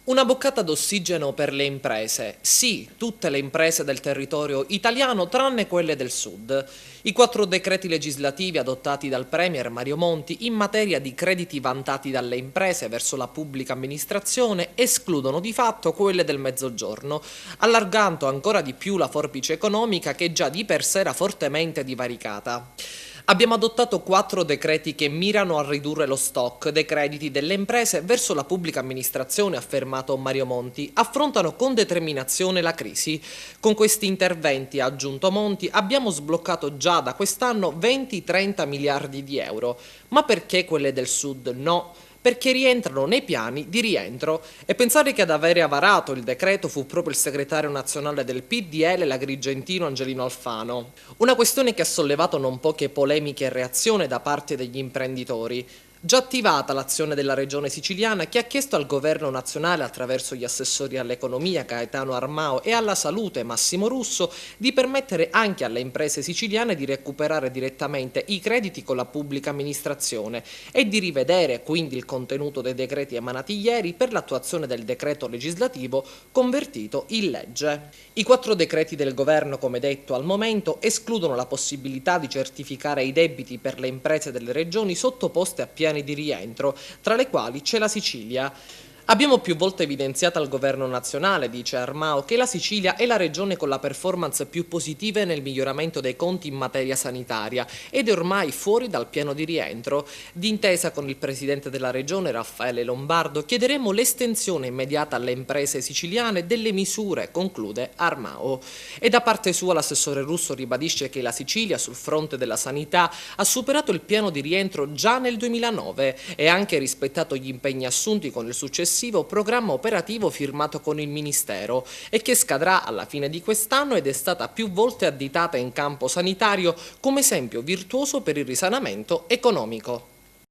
Una boccata d'ossigeno per le imprese. Sì, tutte le imprese del territorio italiano tranne quelle del sud. I 4 decreti legislativi adottati dal Premier Mario Monti in materia di crediti vantati dalle imprese verso la pubblica amministrazione escludono di fatto quelle del Mezzogiorno, allargando ancora di più la forbice economica che già di per sé era fortemente divaricata. Abbiamo adottato 4 decreti che mirano a ridurre lo stock dei crediti delle imprese verso la pubblica amministrazione, ha affermato Mario Monti, affrontano con determinazione la crisi. Con questi interventi, ha aggiunto Monti, abbiamo sbloccato già da quest'anno 20-30 miliardi di euro. Ma perché quelle del Sud no? Perché rientrano nei piani di rientro, e pensare che ad avere varato il decreto fu proprio il segretario nazionale del PDL, l'agrigentino Angelino Alfano. Una questione che ha sollevato non poche polemiche e reazioni da parte degli imprenditori. Già attivata l'azione della regione siciliana, che ha chiesto al governo nazionale, attraverso gli assessori all'economia Gaetano Armao e alla salute Massimo Russo, di permettere anche alle imprese siciliane di recuperare direttamente i crediti con la pubblica amministrazione e di rivedere quindi il contenuto dei decreti emanati ieri per l'attuazione del decreto legislativo convertito in legge. I 4 decreti del governo, come detto, al momento escludono la possibilità di certificare i debiti per le imprese delle regioni sottoposte a piani di rientro, tra le quali c'è la Sicilia. Abbiamo più volte evidenziato al governo nazionale, dice Armao, che la Sicilia è la regione con la performance più positive nel miglioramento dei conti in materia sanitaria ed è ormai fuori dal piano di rientro. D'intesa con il presidente della regione, Raffaele Lombardo, chiederemo l'estensione immediata alle imprese siciliane delle misure, conclude Armao. E da parte sua l'assessore Russo ribadisce che la Sicilia, sul fronte della sanità, ha superato il piano di rientro già nel 2009 e ha anche rispettato gli impegni assunti con il successivo programma operativo firmato con il Ministero e che scadrà alla fine di quest'anno ed è stata più volte additata in campo sanitario come esempio virtuoso per il risanamento economico.